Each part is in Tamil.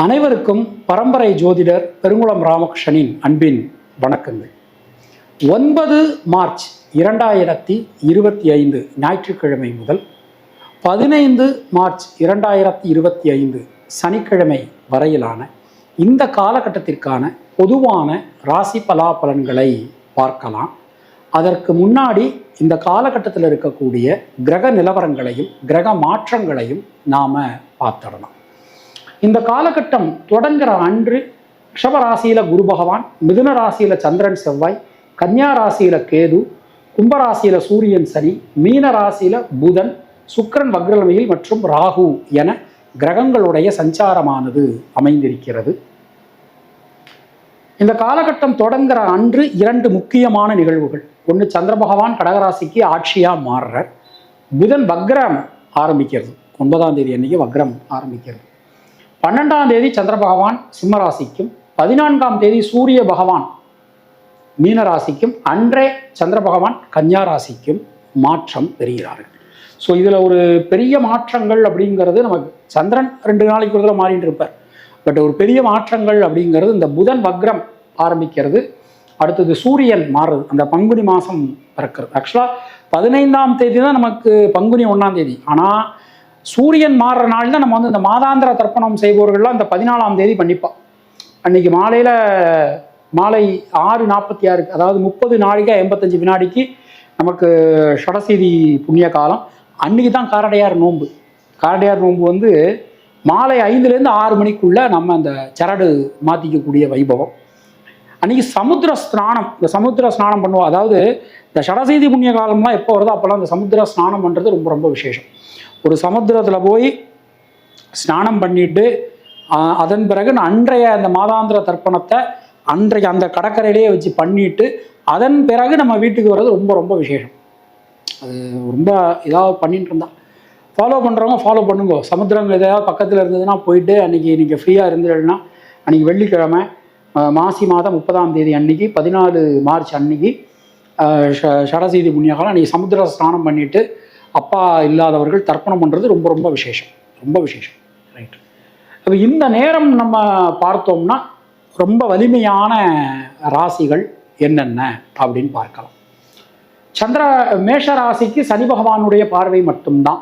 அனைவருக்கும் பரம்பரை ஜோதிடர் பெருங்குளம் ராமகிருஷ்ணனின் அன்பின் வணக்கங்கள். 9 மார்ச் 2025 ஞாயிற்றுக்கிழமை முதல் 15 மார்ச் 2025 சனிக்கிழமை வரையிலான இந்த காலகட்டத்திற்கான பொதுவான ராசி பலாபலன்களை பார்க்கலாம். அதற்கு முன்னாடி இந்த காலகட்டத்தில் இருக்கக்கூடிய கிரக நிலவரங்களையும் கிரக மாற்றங்களையும் நாம் பார்த்துடலாம். இந்த காலகட்டம் தொடங்குற அன்று ரிஷபராசியில குரு பகவான், மிதுன ராசியில சந்திரன் செவ்வாய், கன்னியா ராசியில கேது, கும்பராசியில சூரியன் சனி, மீன ராசியில புதன், சுக்கிரன் வக்ரநிலையில் மற்றும் ராகு என கிரகங்களுடைய சஞ்சாரமானது அமைந்திருக்கிறது. இந்த காலகட்டம் தொடங்குற அன்று 2 முக்கியமான நிகழ்வுகள். ஒன்று, சந்திர பகவான் கடகராசிக்கு ஆட்சியா மாறுறார். புதன் வக்ரம் ஆரம்பிக்கிறது. 9ஆம் தேதி அன்னைக்கு வக்ரம் ஆரம்பிக்கிறது. 12ஆம் தேதி சந்திர பகவான் சிம்ம ராசிக்கும், 14ஆம் தேதி சூரிய பகவான் மீன ராசிக்கும், அன்றே சந்திர பகவான் கன்னியா ராசிக்கும் மாற்றம் பெறுகிறார்கள். ஸோ இதில் ஒரு பெரிய மாற்றங்கள் அப்படிங்கிறது நமக்கு சந்திரன் 2 நாளைக்கு ஒரு தடவை மாறிட்டு இருப்பார். பட் ஒரு பெரிய மாற்றங்கள் அப்படிங்கிறது இந்த புதன் வக்ரம் ஆரம்பிக்கிறது. அடுத்தது சூரியன் மாறுறது, அந்த பங்குனி மாதம் பிறக்கிறது. ஆக்சுவலாக 15ஆம் தேதி தான் நமக்கு பங்குனி 1ஆம் தேதி. ஆனால் சூரியன் மாறுற நாள் தான் நம்ம இந்த மாதாந்திர தர்ப்பணம் செய்பவர்கள்லாம் இந்த 14ஆம் தேதி பண்ணிப்பாள். அன்னைக்கு மாலை 6:46, அதாவது 30 நாழிகை 55 வினாடிக்கு நமக்கு ஷடசீதி புண்ணிய காலம். அன்னைக்கு தான் காரடையார் நோன்பு. காரடையார் நோன்பு மாலை 5லேருந்து 6 மணிக்குள்ள நம்ம அந்த சரடு மாற்றிக்கக்கூடிய வைபவம். அன்னைக்கு சமுத்திர ஸ்நானம், இந்த சமுத்திர ஸ்நானம் பண்ணுவோம். அதாவது இந்த ஷடசீதி புண்ணிய காலம்லாம் எப்போ வருதோ அப்போல்லாம் அந்த சமுத்திர ஸ்நானம் பண்ணுறது ரொம்ப ரொம்ப விசேஷம். ஒரு சமுத்திரத்தில் போய் ஸ்நானம் பண்ணிட்டு அதன் பிறகு அன்றைய அந்த மாதாந்திர தர்ப்பணத்தை அன்றைய அந்த கடற்கரையிலேயே வச்சு பண்ணிட்டு அதன் பிறகு நம்ம வீட்டுக்கு வர்றது ரொம்ப ரொம்ப விசேஷம். அது ரொம்ப ஏதாவது பண்ணிட்டு இருந்தா ஃபாலோ பண்ணுறவங்க ஃபாலோ பண்ணுங்க. சமுத்திரங்கள் எதாவது பக்கத்தில் இருந்ததுன்னா போயிட்டு அன்றைக்கி நீங்கள் ஃப்ரீயாக இருந்துடலாம். அன்றைக்கி வெள்ளிக்கிழமை மாசி மாதம் 30ஆம் தேதி அன்னைக்கு 14 மார்ச் அன்னைக்கு ஷடசீதி புண்ணியகாலம். அன்றைக்கி சமுத்திர ஸ்நானம் பண்ணிவிட்டு அப்பா இல்லாதவர்கள் தர்ப்பணம் பண்ணுறது ரொம்ப ரொம்ப விசேஷம், ரொம்ப விசேஷம். ரைட். இப்போ இந்த நேரம் நம்ம பார்த்தோம்னா ரொம்ப வலிமையான ராசிகள் என்னென்ன அப்படின்னு பார்க்கலாம். மேஷ ராசிக்கு சனி பகவானுடைய பார்வை மட்டும்தான்.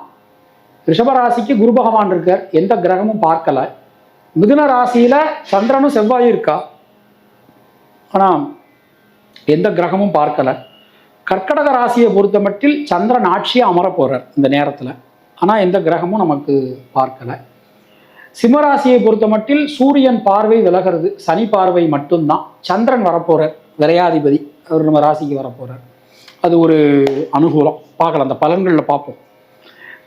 ரிஷபராசிக்கு குரு பகவான் இருக்கார், எந்த கிரகமும் பார்க்கல. மிதுன ராசியில சந்திரனும் செவ்வாயும் இருக்கா, ஆனால் எந்த கிரகமும் பார்க்கல. கர்க்கடக ராசியை பொறுத்த மட்டில் சந்திரன் ஆட்சியை அமர போறார் இந்த நேரத்தில், ஆனால் எந்த கிரகமும் நமக்கு பார்க்கல. சிம்மராசியை பொறுத்த மட்டில் சூரியன் பார்வை விலகிறது, சனி பார்வை மட்டும்தான். சந்திரன் வரப்போறார், விரையாதிபதி, அவர் நம்ம ராசிக்கு வரப்போறார். அது ஒரு அனுகூலம். பார்க்கலாம், அந்த பலன்களில் பார்ப்போம்.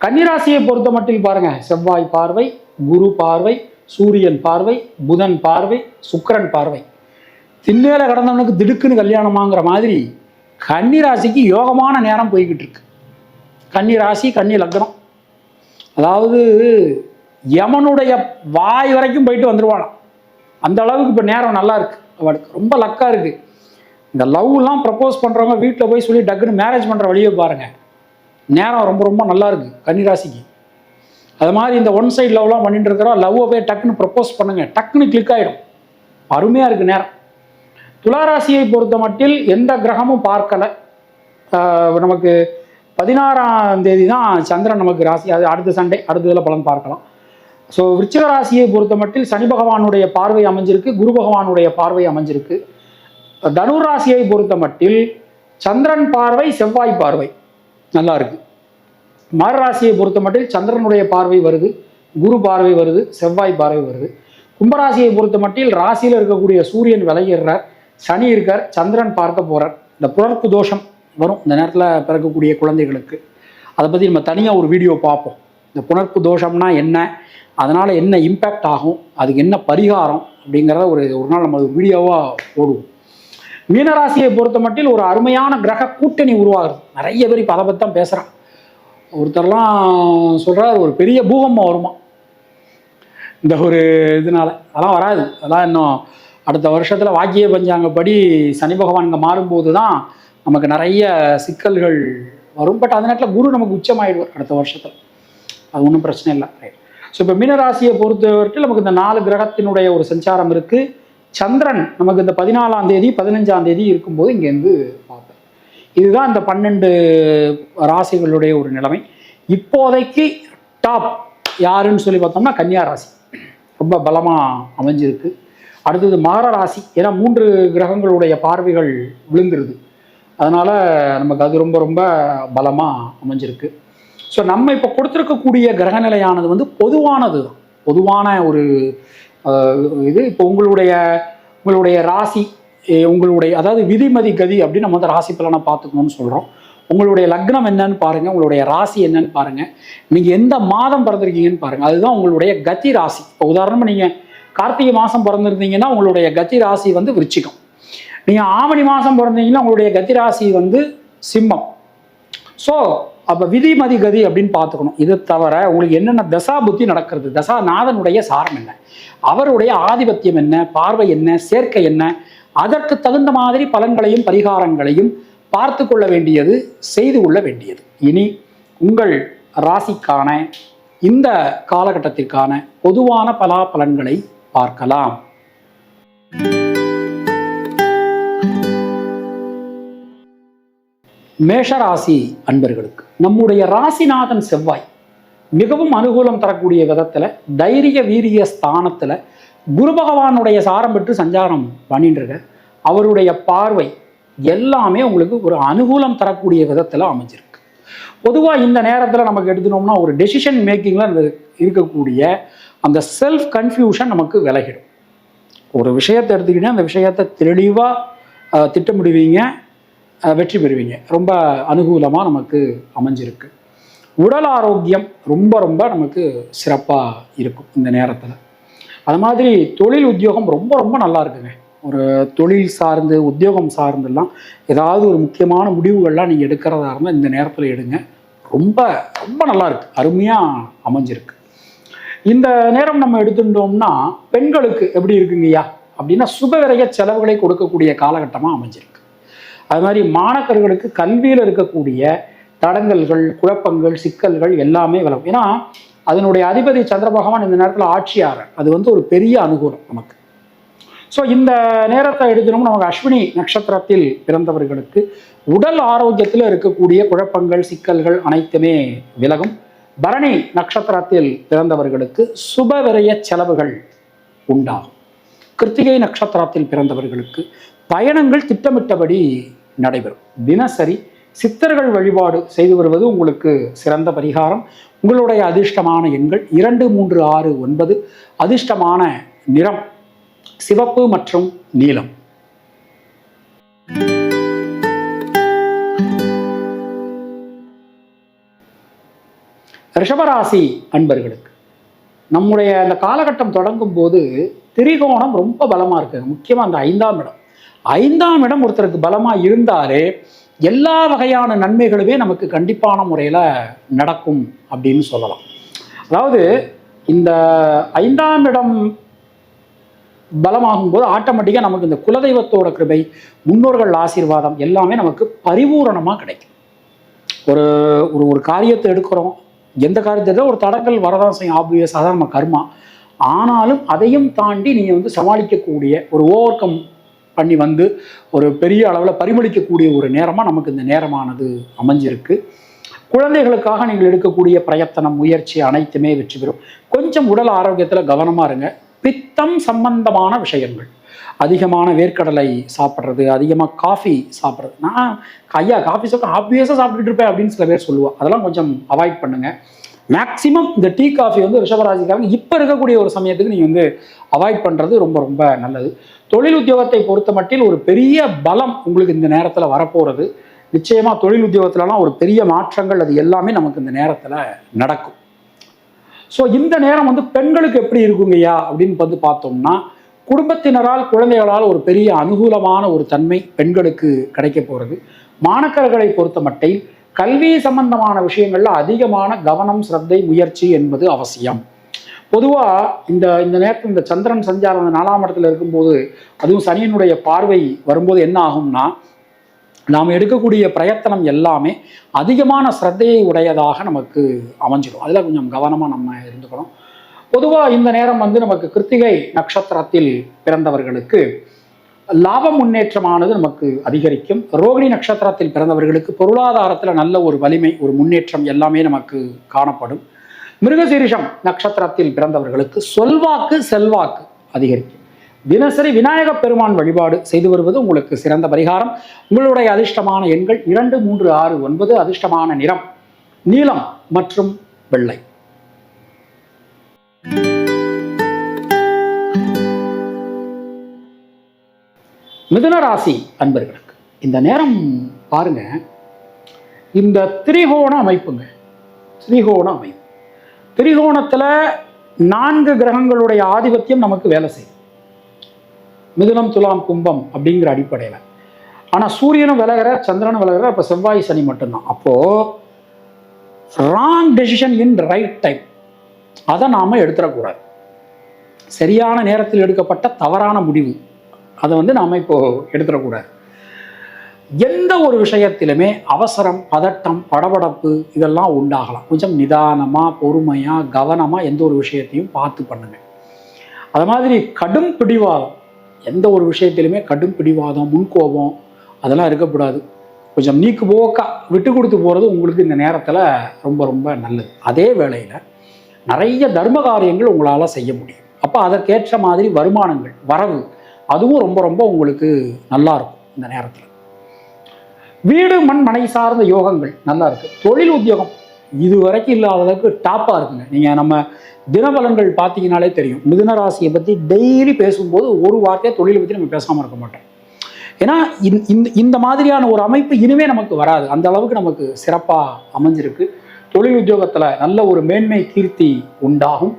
கன்னிராசியை பொறுத்த மட்டில் பாருங்க, செவ்வாய் பார்வை, குரு பார்வை, சூரியன் பார்வை, புதன் பார்வை, சுக்கிரன் பார்வை. திண்ணேல கடந்தவனுக்கு திடுக்குன்னு கல்யாணமாங்கிற மாதிரி கன்னிராசிக்கு யோகமான நேரம் போய்கிட்டு இருக்கு. கன்னிராசி, கன்னி லக்னம், அதாவது யமனுடைய வாய் வரைக்கும் போயிட்டு வந்துடுவானாம். அந்த அளவுக்கு இப்போ நேரம் நல்லா இருக்கு, அவளுக்கு ரொம்ப லக்காக இருக்கு. இந்த லவ்லாம் ப்ரப்போஸ் பண்ணுறவங்க வீட்டில் போய் சொல்லி டக்குன்னு மேரேஜ் பண்ணுற வழியை பாருங்க, நேரம் ரொம்ப ரொம்ப நல்லா இருக்கு கன்னிராசிக்கு. அது மாதிரி இந்த ஒன் சைட் லவ்லாம் பண்ணிட்டு இருக்கிறோம், லவ்வை போய் டக்குன்னு ப்ரப்போஸ் பண்ணுங்க, டக்குன்னு கிளிக் ஆகிடும். அருமையாக இருக்குது நேரம். துளாராசியை பொறுத்த மட்டில் எந்த கிரகமும் பார்க்கலை. நமக்கு 16ஆம் தேதி தான் சந்திரன் நமக்கு ராசி, அது அடுத்த சண்டே அடுத்த இதில் பலன் பார்க்கலாம். ஸோ விருச்சிக ராசியை பொறுத்த மட்டில் சனி பகவானுடைய பார்வை அமைஞ்சிருக்கு, குரு பகவானுடைய பார்வை அமைஞ்சிருக்கு. தனுர் ராசியை பொறுத்த மட்டில் சந்திரன் பார்வை, செவ்வாய் பார்வை நல்லா இருக்கு. மகர ராசியை பொறுத்த மட்டில் சந்திரனுடைய பார்வை வருது, குரு பார்வை வருது, செவ்வாய் பார்வை வருது. கும்பராசியை பொறுத்த மட்டில் ராசியில் இருக்கக்கூடிய சூரியன் விலகிடுறார், சனி இருக்கார், சந்திரன் பார்க்க போறார். இந்த புணர்ப்பு தோஷம் வரும் இந்த நேரத்தில் பிறக்கக்கூடிய குழந்தைகளுக்கு. அதை பற்றி நம்ம தனியாக ஒரு வீடியோ பார்ப்போம். இந்த புணர்ப்பு தோஷம்னா என்ன, அதனால் என்ன இம்பேக்ட் ஆகும், அதுக்கு என்ன பரிகாரம் அப்படிங்கிறத ஒரு நாள் நம்ம வீடியோவாக போடுவோம். மீனராசியை பொறுத்த மட்டில் ஒரு அருமையான கிரக கூட்டணி உருவாகிறது. நிறைய பேர் இப்போ அதை பற்றி தான் பேசுகிறான். ஒருத்தர்லாம் சொல்கிறார் ஒரு பெரிய பூகம்பம் வருமா இந்த ஒரு இதனால. அதெல்லாம் வராது, அதெல்லாம் இன்னும் அடுத்த வருஷத்தில் வாக்கிய பஞ்சாங்கப்படி சனி பகவான் இங்கே மாறும்போது தான் நமக்கு நிறைய சிக்கல்கள் வரும். பட் அந்த நேரத்தில் குரு நமக்கு உச்சமாயிடுவார் அடுத்த வருஷத்தில், அது ஒன்றும் பிரச்சனை இல்லை. ஸோ இப்போ மீனராசியை பொறுத்தவரைக்கும் நமக்கு இந்த 4 கிரகத்தினுடைய ஒரு சஞ்சாரம் இருக்குது. சந்திரன் நமக்கு இந்த 14ஆம் தேதி 15ஆம் தேதி இருக்கும்போது இங்கேருந்து பார்ப்பேன். இதுதான் இந்த 12 ராசிகளுடைய ஒரு நிலைமை. இப்போதைக்கு டாப் யாருன்னு சொல்லி பார்த்தோம்னா கன்னியா ராசி ரொம்ப பலமாக அமைஞ்சிருக்கு. அடுத்தது மகர ராசி, ஏன்னா 3 கிரகங்களுடைய பார்வைகள் விழுந்துருது, அதனால் நமக்கு அது ரொம்ப ரொம்ப பலமாக அமைஞ்சிருக்கு. ஸோ நம்ம இப்போ கொடுத்துருக்கக்கூடிய கிரகநிலையானது வந்து பொதுவானது தான், பொதுவான ஒரு இது. இப்போ உங்களுடைய ராசி, உங்களுடைய அதாவது விதிமதி கதி அப்படின்னு நம்ம வந்து ராசி பலனை பார்த்துக்கணும்னு சொல்கிறோம். உங்களுடைய லக்னம் என்னன்னு பாருங்கள், உங்களுடைய ராசி என்னன்னு பாருங்கள், நீங்கள் எந்த மாதம் பிறந்திருக்கீங்கன்னு பாருங்கள், அதுதான் உங்களுடைய கதி ராசி. இப்போ உதாரணமாக நீங்கள் கார்த்திகை மாதம் பிறந்திருந்தீங்கன்னா உங்களுடைய கதி ராசி வந்து விருச்சிகம். நீங்கள் ஆவணி மாதம் பிறந்தீங்கன்னா உங்களுடைய கதி ராசி வந்து சிம்மம். ஸோ அப்போ விதிமதி கதி அப்படின்னு பார்த்துக்கணும். இது தவிர உங்களுக்கு என்னென்ன தசா புத்தி நடக்கிறது, தசாநாதனுடைய சாரம் என்ன, அவருடைய ஆதிபத்தியம் என்ன, பார்வை என்ன, சேர்க்கை என்ன, அதற்கு தகுந்த மாதிரி பலன்களையும் பரிகாரங்களையும் பார்த்து கொள்ள வேண்டியது, செய்து கொள்ள வேண்டியது. இனி உங்கள் ராசிக்கான இந்த காலகட்டத்திற்கான பொதுவான பலாபலன்களை பார்க்கலாம். மேஷராசி அன்பர்களுக்கு நம்முடைய ராசிநாதன் செவ்வாய் மிகவும் அனுகூலம் தரக்கூடிய விதத்துல தைரிய வீரிய ஸ்தானத்துல குரு பகவானுடைய சாரம் பெற்று சஞ்சாரம் பண்ணிட்டு இருக்க. அவருடைய பார்வை எல்லாமே உங்களுக்கு ஒரு அனுகூலம் தரக்கூடிய விதத்துல அமைஞ்சிருக்கு. பொதுவாக இந்த நேரத்தில் நமக்கு எடுத்துனோம்னா ஒரு டெசிஷன் மேக்கிங்கில் இருக்கக்கூடிய அந்த செல்ஃப் கன்ஃபியூஷன் நமக்கு விலகிடும். ஒரு விஷயத்தை எடுத்துக்கிட்டே அந்த விஷயத்தை தெளிவாக திட்டமிடுவீங்க, வெற்றி பெறுவீங்க. ரொம்ப அனுகூலமாக நமக்கு அமைஞ்சிருக்கு. உடல் ஆரோக்கியம் ரொம்ப ரொம்ப நமக்கு சிறப்பாக இருக்கும் இந்த நேரத்தில். அது மாதிரி தொழில் உத்தியோகம் ரொம்ப ரொம்ப நல்லா இருக்குங்க. ஒரு தொழில் சார்ந்து உத்தியோகம் சார்ந்தெல்லாம் ஏதாவது ஒரு முக்கியமான முடிவுகள்லாம் நீங்கள் எடுக்கிறதா இருந்தால் இந்த நேரத்தில் எடுங்க. ரொம்ப ரொம்ப நல்லா இருக்கு, அருமையாக அமைஞ்சிருக்கு. இந்த நேரம் நம்ம எடுத்துட்டோம்னா பெண்களுக்கு எப்படி இருக்குங்கய்யா அப்படின்னா சுபவிரய செலவுகளை கொடுக்கக்கூடிய காலகட்டமாக அமைஞ்சிருக்கு. அது மாதிரி மாணவர்களுக்கு கல்வியில் இருக்கக்கூடிய தடங்கல்கள், குழப்பங்கள், சிக்கல்கள் எல்லாமே விலகும். ஏன்னா அதனுடைய அதிபதி சந்திர பகவான் இந்த நேரத்தில் ஆட்சியாளர், அது வந்து ஒரு பெரிய அனுகூலம் நமக்கு. ஸோ இந்த நேரத்தை எடுத்துனோம்னா நமக்கு அஸ்வினி நட்சத்திரத்தில் பிறந்தவர்களுக்கு உடல் ஆரோக்கியத்தில் இருக்கக்கூடிய குழப்பங்கள், சிக்கல்கள் அனைத்துமே விலகும். பரணி நட்சத்திரத்தில் பிறந்தவர்களுக்கு சுபவிரய செலவுகள் உண்டாகும். கிருத்திகை நட்சத்திரத்தில் பிறந்தவர்களுக்கு பயணங்கள் திட்டமிட்டபடி நடைபெறும். தினசரி சித்தர்கள் வழிபாடு செய்து வருவது உங்களுக்கு சிறந்த பரிகாரம். உங்களுடைய அதிர்ஷ்டமான எண்கள் 2, 3, 6, 9. அதிர்ஷ்டமான நிறம் சிவப்பு மற்றும் நீலம். ரிஷபராசி அன்பர்களுக்கு நம்முடைய அந்த காலகட்டம் தொடங்கும் போது திரிகோணம் ரொம்ப பலமா இருக்கு. முக்கியமா அந்த 5ஆம் இடம். 5ஆம் இடம் ஒருத்தருக்கு பலமா இருந்தாலே எல்லா வகையான நன்மைகளுமே நமக்கு கண்டிப்பான முறையில் நடக்கும் அப்படின்னு சொல்லலாம். அதாவது இந்த 5ஆம் இடம் பலமாகும் போது ஆட்டோமேட்டிக்காக நமக்கு இந்த குலதெய்வத்தோட கிருபை, முன்னோர்கள் ஆசீர்வாதம் எல்லாமே நமக்கு பரிபூரணமாக கிடைக்கும். ஒரு ஒரு காரியத்தை எடுக்கிறோம், எந்த காரியத்தை ஒரு தடங்கள் வரதான் செய்யும், ஆப்வியஸ், அதான் நம்ம கர்மா. ஆனாலும் அதையும் தாண்டி நீங்கள் வந்து சமாளிக்கக்கூடிய ஒரு ஓவர் கம் பண்ணி வந்து ஒரு பெரிய அளவில் பரிமளிக்கக்கூடிய ஒரு நேரமாக நமக்கு இந்த நேரமானது அமைஞ்சிருக்கு. குழந்தைகளுக்காக நீங்கள் எடுக்கக்கூடிய பிரயத்தனம், முயற்சி அனைத்துமே வெற்றி பெறும். கொஞ்சம் உடல் ஆரோக்கியத்தில் கவனமாக இருங்க. பித்தம் சம்பந்தமான விஷயங்கள், அதிகமான வேர்க்கடலை சாப்பிட்றது, அதிகமாக காஃபி சாப்பிட்றது. நான் ஐயா காஃபி சாப்பிட்டு ஆப்வியஸாக சாப்பிட்டுட்டு இருப்பேன் அப்படின்னு சில பேர் சொல்லுவாள். அதெல்லாம் கொஞ்சம் அவாய்ட் பண்ணுங்கள். மேக்சிமம் இந்த டீ காஃபி வந்து ரிஷபராசிக்காரங்க இப்போ இருக்கக்கூடிய ஒரு சமயத்துக்கு நீங்கள் வந்து அவாய்ட் பண்ணுறது ரொம்ப ரொம்ப நல்லது. தொழில் உத்தியோகத்தை பொறுத்த மட்டில் ஒரு பெரிய பலம் உங்களுக்கு இந்த நேரத்தில் வரப்போகிறது. நிச்சயமாக தொழில் உத்தியோகத்துலலாம் ஒரு பெரிய மாற்றங்கள் அது எல்லாமே நமக்கு இந்த நேரத்தில் நடக்கும். ஸோ இந்த நேரம் வந்து பெண்களுக்கு எப்படி இருக்குங்கய்யா அப்படின்னு வந்து பார்த்தோம்னா குடும்பத்தினரால், குழந்தைகளால் ஒரு பெரிய அனுகூலமான ஒரு தன்மை பெண்களுக்கு கிடைக்க போகிறது. மாணவர்களை பொறுத்த மட்டில் கல்வி சம்பந்தமான விஷயங்கள்ல அதிகமான கவனம், சிரத்தை, முயற்சி என்பது அவசியம். பொதுவாக இந்த நேரத்தில் இந்த சந்திரன் சஞ்சாரம் 4ஆம் இடத்துல இருக்கும்போது, அதுவும் சனியினுடைய பார்வை வரும்போது என்ன ஆகும்னா நாம் எடுக்கக்கூடிய பிரயத்தனம் எல்லாமே அதிகமான சிரத்தையை உடையதாக நமக்கு அமைஞ்சிடும். அதில் கொஞ்சம் கவனமாக நம்ம இருந்துக்கணும். பொதுவாக இந்த நேரம் நமக்கு கிருத்திகை நட்சத்திரத்தில் பிறந்தவர்களுக்கு லாப முன்னேற்றமானது நமக்கு அதிகரிக்கும். ரோகிணி நட்சத்திரத்தில் பிறந்தவர்களுக்கு பொருளாதாரத்தில் நல்ல ஒரு வலிமை, ஒரு முன்னேற்றம் எல்லாமே நமக்கு காணப்படும். மிருகசீரிஷம் நட்சத்திரத்தில் பிறந்தவர்களுக்கு சொல்வாக்கு செல்வாக்கு அதிகரிக்கும். தினசரி விநாயக பெருமான் வழிபாடு செய்து வருவது உங்களுக்கு சிறந்த பரிகாரம். உங்களுடைய அதிர்ஷ்டமான எண்கள் 2, 3, 6, 9. அதிர்ஷ்டமான நிறம் நீலம் மற்றும் வெள்ளை. மிதுன ராசி அன்பர்களுக்கு இந்த நேரம் பாருங்க, இந்த திரிகோண அமைப்புங்க. திரிகோண அமைப்பு, திரிகோணத்துல 4 கிரகங்களுடைய ஆதிபத்தியம் நமக்கு வேலை செய்யும். மிதுனம், துலாம், கும்பம் அப்படிங்கிற அடிப்படையில். ஆனா சூரியனும் விலகிற, சந்திரனும் விலகிற, இப்ப செவ்வாய் சனி மட்டும்தான். அப்போ ராங் டெசிஷன் இன் ரைட் டைம், அதை நாம எடுத்துடக்கூடாது. சரியான நேரத்தில் எடுக்கப்பட்ட தவறான முடிவு, அதை நாம இப்போ எடுத்துடக்கூடாது. எந்த ஒரு விஷயத்திலுமே அவசரம், பதட்டம், படபடப்பு இதெல்லாம் உண்டாகலாம். கொஞ்சம் நிதானமா, பொறுமையா, கவனமா எந்த ஒரு விஷயத்தையும் பார்த்து பண்ணுங்க. அது மாதிரி கடும் பிடிவாதம், எந்த ஒரு விஷயத்திலுமே கடும் பிடிவாதம், முன்கோபம் அதெல்லாம் இருக்கக்கூடாது. கொஞ்சம் நீக்கு போக்கா விட்டு கொடுத்து போகிறது உங்களுக்கு இந்த நேரத்தில் ரொம்ப ரொம்ப நல்லது. அதே வேளையில் நிறைய தர்ம காரியங்கள் உங்களால் செய்ய முடியும். அப்போ அதற்கேற்ற மாதிரி வருமானங்கள், வரவு அதுவும் ரொம்ப ரொம்ப உங்களுக்கு நல்லா இருக்கும் இந்த நேரத்தில். வீடு மண் மனை சார்ந்த யோகங்கள் நல்லா இருக்கு. தொழில் உத்தியோகம் இது வரைக்கும் இல்லாத அளவுக்கு டாப்பாக இருக்குங்க. நீங்கள் நம்ம தினபலன்கள் பார்த்தீங்கன்னாலே தெரியும். மிதுன ராசியை பற்றி டெய்லி பேசும்போது ஒரு வார்த்தையை தொழிலை பற்றி நம்ம பேசாமல் இருக்க மாட்டோம். ஏன்னா இந்த மாதிரியான ஒரு அமைப்பு இனிமே நமக்கு வராது. அந்த அளவுக்கு நமக்கு சிறப்பாக அமைஞ்சிருக்கு. தொழில் உத்தியோகத்தில் நல்ல ஒரு மேன்மை, கீர்த்தி உண்டாகும்.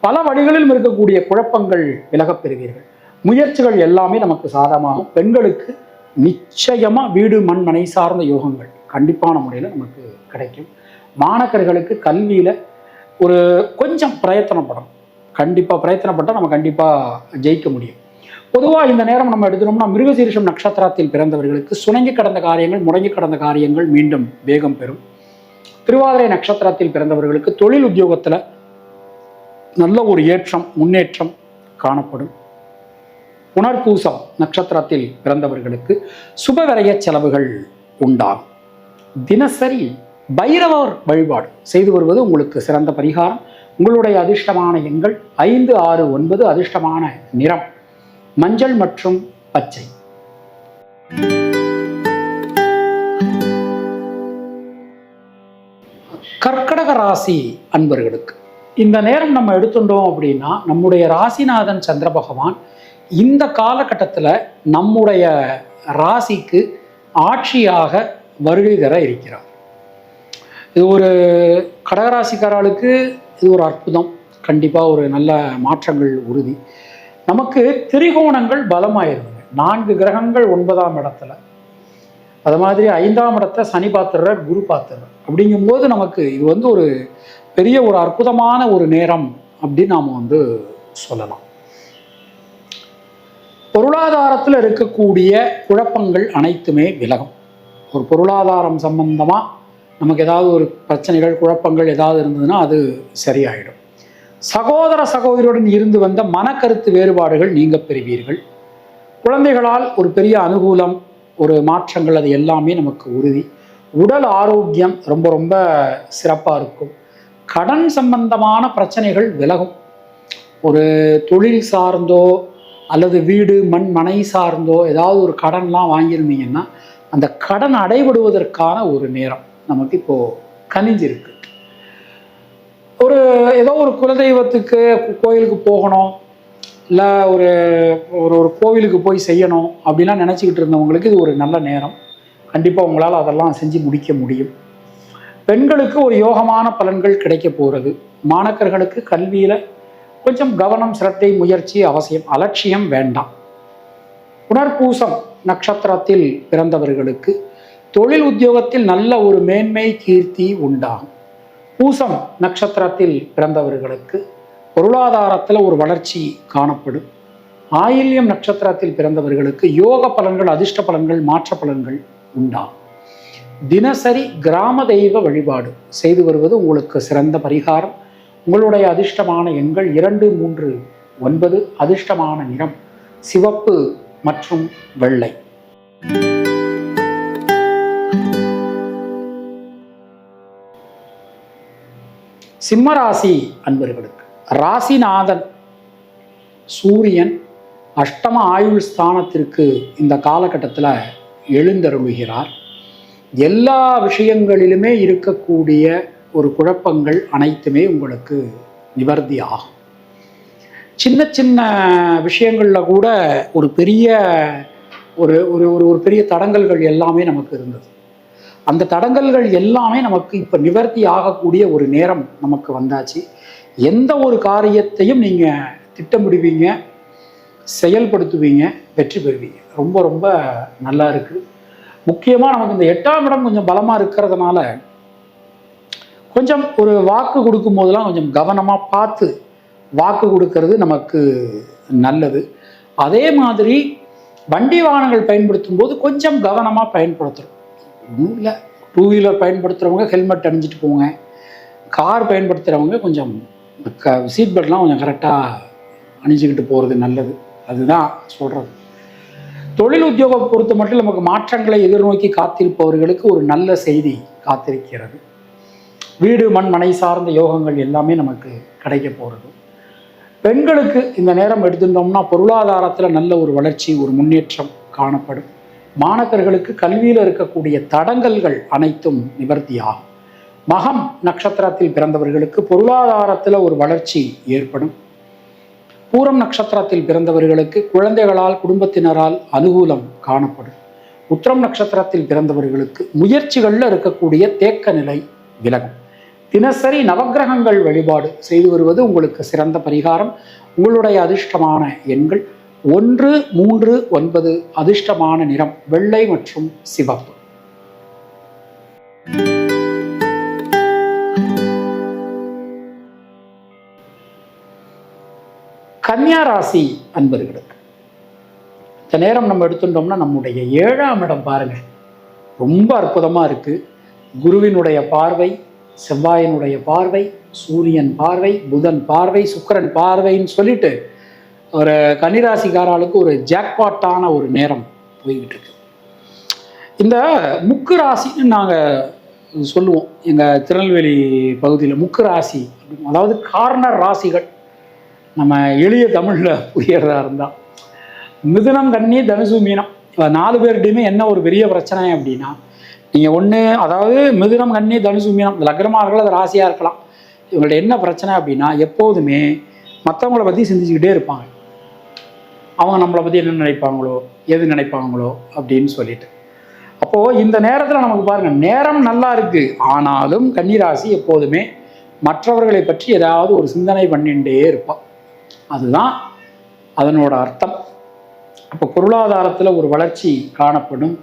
பல வழிகளிலும் இருக்கக்கூடிய குழப்பங்கள் விலகப் பெறுவீர்கள். முயற்சிகள் எல்லாமே நமக்கு சாதகமாகும். பெண்களுக்கு நிச்சயமா வீடு மண் மனை சார்ந்த யோகங்கள் கண்டிப்பான முறையில் நமக்கு கிடைக்கும். மாணவர்களுக்கு கல்வியில ஒரு கொஞ்சம் பிரயத்தனப்படணும். கண்டிப்பா பிரயத்தனப்பட்டால் நம்ம கண்டிப்பா ஜெயிக்க முடியும். பொதுவாக இந்த நேரம் நம்ம எடுத்துனோம்னா, மிருகசீரிஷம் நட்சத்திரத்தில் பிறந்தவர்களுக்கு சுணங்கி கடந்த காரியங்கள், முடங்கி கடந்த காரியங்கள் மீண்டும் வேகம் பெறும். திருவாதிரை நட்சத்திரத்தில் பிறந்தவர்களுக்கு தொழில் உத்தியோகத்துல நல்ல ஒரு ஏற்றம், முன்னேற்றம் காணப்படும். புனர்பூசம் நட்சத்திரத்தில் பிறந்தவர்களுக்கு சுபவிரய செலவுகள் உண்டாகும். தினசரி பைரவர் வழிபாடு செய்து வருவது உங்களுக்கு சிறந்த பரிகாரம். உங்களுடைய அதிர்ஷ்டமான எண்கள் 5, 6, 9. அதிர்ஷ்டமான நிறம் மஞ்சள் மற்றும் பச்சை. கர்க்கடக ராசி அன்பர்களுக்கு இந்த நேரம் நம்ம எடுத்துட்டோம் அப்படின்னா, நம்முடைய ராசிநாதன் சந்திர பகவான் இந்த காலகட்டத்தில் நம்முடைய ராசிக்கு ஆட்சியாக வருகை தர இருக்கிறார். இது ஒரு கடகராசிக்காரர்களுக்கு இது ஒரு அற்புதம். கண்டிப்பாக ஒரு நல்ல மாற்றங்கள் உறுதி. நமக்கு திரிகோணங்கள் பலமாயிருதுங்க. 4 கிரகங்கள் 9ஆம் இடத்துல, அது மாதிரி 5ஆம் இடத்தை சனி பார்த்துடுற, குரு பார்த்துடுற. அப்படிங்கும்போது நமக்கு இது ஒரு பெரிய ஒரு அற்புதமான ஒரு நேரம் அப்படின்னு நாம் சொல்லலாம். பொருளாதாரத்தில் இருக்கக்கூடிய குழப்பங்கள் அனைத்துமே விலகும். ஒரு பொருளாதாரம் சம்பந்தமாக நமக்கு ஏதாவது ஒரு பிரச்சனைகள், குழப்பங்கள் ஏதாவது இருந்ததுன்னா அது சரியாயிடும். சகோதர சகோதரியுடன் இருந்து வந்த மனக்கருத்து வேறுபாடுகள் நீங்க பெறுவீர்கள். குழந்தைகளால் ஒரு பெரிய அனுகூலம், ஒரு மாற்றங்கள், அது எல்லாமே நமக்கு உறுதி. உடல் ஆரோக்கியம் ரொம்ப ரொம்ப சிறப்பாக இருக்கும். கடன் சம்பந்தமான பிரச்சனைகள் விலகும். ஒரு தொழில் சார்ந்தோ அல்லது வீடு மண் மனை சார்ந்தோ ஏதாவது ஒரு கடன்லாம் வாங்கியிருந்தீங்கன்னா அந்த கடன் அடைபடுவதற்கான ஒரு நேரம் நமக்கு இப்போ கனிஞ்சிருக்கு. ஏதோ ஒரு குலதெய்வத்துக்கு கோயிலுக்கு போகணும், இல்லை ஒரு ஒரு கோவிலுக்கு போய் செய்யணும் அப்படிலாம் நினச்சிக்கிட்டு இருந்தவங்களுக்கு இது ஒரு நல்ல நேரம். கண்டிப்பாக உங்களால் அதெல்லாம் செஞ்சு முடிக்க முடியும். பெண்களுக்கு ஒரு யோகமான பலன்கள் கிடைக்க போகிறது. மாணவர்களுக்கு கல்வியில் கொஞ்சம் கவனம், சிரத்தை, முயற்சி அவசியம். அலட்சியம் வேண்டாம். புனர்பூசம் நட்சத்திரத்தில் பிறந்தவர்களுக்கு தொழில் உத்தியோகத்தில் நல்ல ஒரு மேன்மை, கீர்த்தி உண்டாகும். பூசம் நட்சத்திரத்தில் பிறந்தவர்களுக்கு பொருளாதாரத்தில் ஒரு வளர்ச்சி காணப்படும். ஆயில்யம் நட்சத்திரத்தில் பிறந்தவர்களுக்கு யோக பலன்கள், அதிர்ஷ்ட பலன்கள், மாற்ற பலன்கள் உண்டாகும். தினசரி கிராம தெய்வ வழிபாடு செய்து வருவது உங்களுக்கு சிறந்த பரிகாரம். உங்களுடைய அதிர்ஷ்டமான எண்கள் 2, 3, 9. அதிர்ஷ்டமான நிறம் சிவப்பு மற்றும் வெள்ளை. சிம்மராசி அன்பர்களுக்கு ராசிநாதன் சூரியன் அஷ்டம ஆயுள் ஸ்தானத்திற்கு இந்த காலகட்டத்தில் எழுந்தருளுகிறார். எல்லா விஷயங்களிலுமே இருக்கக்கூடிய ஒரு குழப்பங்கள் அனைத்துமே உங்களுக்கு நிவர்த்தி ஆகும். சின்ன சின்ன விஷயங்களில் கூட ஒரு பெரிய ஒரு ஒரு ஒரு பெரிய தடங்கல்கள் எல்லாமே நமக்கு இருந்தது. அந்த தடங்கல்கள் எல்லாமே நமக்கு இப்போ நிவர்த்தி ஆகக்கூடிய ஒரு நேரம் நமக்கு வந்தாச்சு. எந்த ஒரு காரியத்தையும் நீங்கள் திட்டமிடுவீங்க, செயல்படுத்துவீங்க, வெற்றி பெறுவீங்க. ரொம்ப ரொம்ப நல்லா இருக்குது. முக்கியமாக நமக்கு இந்த 8ஆம் இடம் கொஞ்சம் பலமாக இருக்கிறதுனால கொஞ்சம் ஒரு வாக்கு கொடுக்கும் போதெல்லாம் கொஞ்சம் கவனமாக பார்த்து வாக்கு கொடுக்கறது நமக்கு நல்லது. அதே மாதிரி வண்டி வாகனங்கள் பயன்படுத்தும் போது கொஞ்சம் கவனமாக பயன்படுத்துகிறோம். ஒன்றும் இல்லை, 2 வீலர் பயன்படுத்துகிறவங்க ஹெல்மெட் அணிஞ்சிட்டு போங்க. கார் பயன்படுத்துகிறவங்க கொஞ்சம் சீட் பெல்ட்லாம் கொஞ்சம் கரெக்டாக அணிஞ்சிக்கிட்டு போகிறது நல்லது. அதுதான் சொல்கிறது. தொழில் உத்தியோகம் பொறுத்த மட்டும் நமக்கு மாற்றங்களை எதிர்நோக்கி காத்திருப்பவர்களுக்கு ஒரு நல்ல செய்தி காத்திருக்கிறது. வீடு மண் மனை சார்ந்த யோகங்கள் எல்லாமே நமக்கு கிடைக்க போகிறது. பெண்களுக்கு இந்த நேரம் எடுத்துட்டோம்னா பொருளாதாரத்தில் நல்ல ஒரு வளர்ச்சி, ஒரு முன்னேற்றம் காணப்படும். மாணவர்களுக்கு கல்வியில் இருக்கக்கூடிய தடங்கல்கள் அனைத்தும் நிவர்த்தியாகும். மகம் நட்சத்திரத்தில் பிறந்தவர்களுக்கு பொருளாதாரத்தில் ஒரு வளர்ச்சி ஏற்படும். பூரம் நட்சத்திரத்தில் பிறந்தவர்களுக்கு குழந்தைகளால் குடும்பத்தினரால் அனுகூலம் காணப்படும். உத்திரம் நட்சத்திரத்தில் பிறந்தவர்களுக்கு முயற்சிகளில் இருக்கக்கூடிய தேக்க நிலை விலகும். தினசரி நவக்கிரகங்கள் வழிபாடு செய்து வருவது உங்களுக்கு சிறந்த பரிகாரம். உங்களுடைய அதிர்ஷ்டமான எண்கள் 1, 3, 9. அதிர்ஷ்டமான நிறம் வெள்ளை மற்றும் சிவப்பு. கன்னியா ராசி அன்பர்களுக்கு இந்த நேரம் நம்ம எடுத்துட்டோம்னா நம்முடைய 7ஆம் இடம் பாருங்க, ரொம்ப அற்புதமாக இருக்கு. குருவினுடைய பார்வை, செவ்வாயினுடைய பார்வை, சூரியன் பார்வை, புதன் பார்வை, சுக்கிரன் பார்வைன்னு சொல்லிட்டு ஒரு கன்னிராசிக்காரர்களுக்கு ஒரு ஜாக்பாட்டான ஒரு நேரம் போய்கிட்டு இருக்கு. இந்த முக்கு ராசின்னு நாங்கள் சொல்லுவோம் எங்கள் திருநெல்வேலி பகுதியில். முக்கு ராசி, அதாவது கார்னர் ராசிகள். நம்ம எளிய தமிழில் புரியறதா இருந்தால் மிதுனம், கன்னி, தனுசு, மீனம் 4 பேர்கிட்டையுமே என்ன ஒரு பெரிய பிரச்சனை அப்படின்னா, நீங்கள் ஒன்று, அதாவது மிதுனம், கன்னி, தனுசு, மீனம் லக்னமாக இருக்கலாம், அது ராசியாக இருக்கலாம். இவங்கள்ட்ட என்ன பிரச்சனை அப்படின்னா எப்போதுமே மற்றவங்கள பற்றி சிந்திச்சுக்கிட்டே இருப்பாங்க. அவங்க நம்மளை பற்றி என்ன நினைப்பாங்களோ, எது நினைப்பாங்களோ அப்படின்னு சொல்லிட்டு. அப்போது இந்த நேரத்தில் நமக்கு பாருங்கள், நேரம் நல்லா இருக்குது, ஆனாலும் கன்னிராசி எப்போதுமே மற்றவர்களை பற்றி ஏதாவது ஒரு சிந்தனை பண்ணிகிட்டே இருப்பான். அதுதான் அதனோட அர்த்தம். அப்போ பொருளாதாரத்தில் ஒரு வளர்ச்சி காணப்படும்.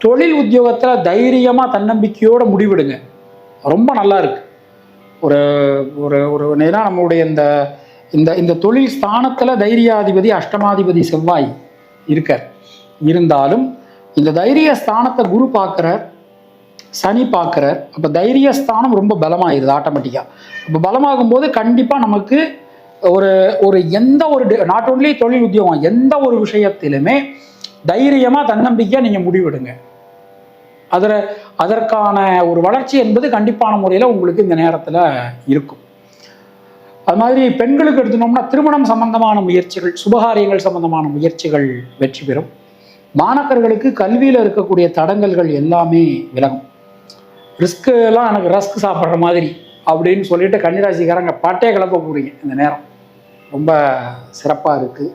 தொழில் உத்தியோகத்தில் தைரியமாக தன்னம்பிக்கையோடு முடிவெடுங்க, ரொம்ப நல்லா இருக்கு. ஒரு ஒரு ஒரு ஏன்னா நம்மளுடைய இந்த இந்த இந்த தொழில் ஸ்தானத்தில் தைரியாதிபதி அஷ்டமாதிபதி செவ்வாய் இருக்கார். இருந்தாலும் இந்த தைரிய ஸ்தானத்தை குரு பார்க்குறார், சனி பார்க்குறார். அப்போ தைரிய ஸ்தானம் ரொம்ப பலமாகிடுது ஆட்டோமேட்டிக்காக. அப்போ பலமாகும் போது கண்டிப்பாக நமக்கு ஒரு ஒரு எந்த ஒரு நாட் ஓன்லி தொழில் உத்தியோகம், எந்த ஒரு விஷயத்திலுமே தைரியமாக தன்னம்பிக்கையாக நீங்கள் முடிவெடுங்க. அதற்கான ஒரு வளர்ச்சி என்பது கண்டிப்பான முறையில் உங்களுக்கு இந்த நேரத்தில் இருக்கும். அது மாதிரி பெண்களுக்கு எடுத்துனோம்னா திருமணம் சம்பந்தமான முயற்சிகள், சுபகாரியங்கள் சம்பந்தமான முயற்சிகள் வெற்றி பெறும். மாணவர்களுக்கு கல்வியில் இருக்கக்கூடிய தடங்கல்கள் எல்லாமே விலகும். ரிஸ்க்கு எல்லாம் எனக்கு ரஸ்க் சாப்பிட்ற மாதிரி அப்படின்னு சொல்லிட்டு கன்னிராசிக்காரங்க பாட்டே கிளப்ப போறீங்க. இந்த நேரம் ரொம்ப சிறப்பாக இருக்குது.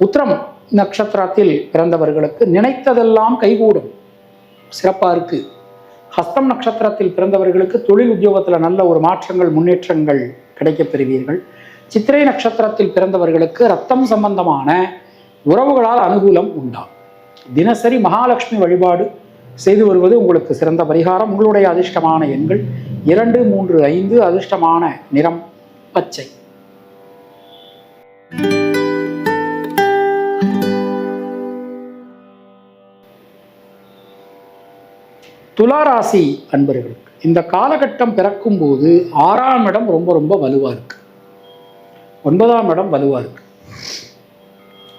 உத்திரம் நட்சத்திரத்தில் பிறந்தவர்களுக்கு நினைத்ததெல்லாம் கைகூடும், சிறப்பாக இருக்குது. ஹஸ்தம் நட்சத்திரத்தில் பிறந்தவர்களுக்கு தொழில் உத்தியோகத்தில் நல்ல ஒரு மாற்றங்கள், முன்னேற்றங்கள் கிடைக்கப் பெறுவீர்கள். சித்திரை நட்சத்திரத்தில் பிறந்தவர்களுக்கு ரத்தம் சம்பந்தமான உறவுகளால் அனுகூலம் உண்டாகும். தினசரி மகாலட்சுமி வழிபாடு செய்து வருவது உங்களுக்கு சிறந்த பரிகாரம். உங்களுடைய அதிர்ஷ்டமான எண்கள் 2, 3, 5. அதிர்ஷ்டமான நிறம் பச்சை. துலா ராசி அன்பர்களுக்கு இந்த காலகட்டம் பிறக்கும்போது 6ஆம் இடம் ரொம்ப ரொம்ப வலுவாக இருக்கு, 9ஆம் இடம் வலுவாக இருக்கு.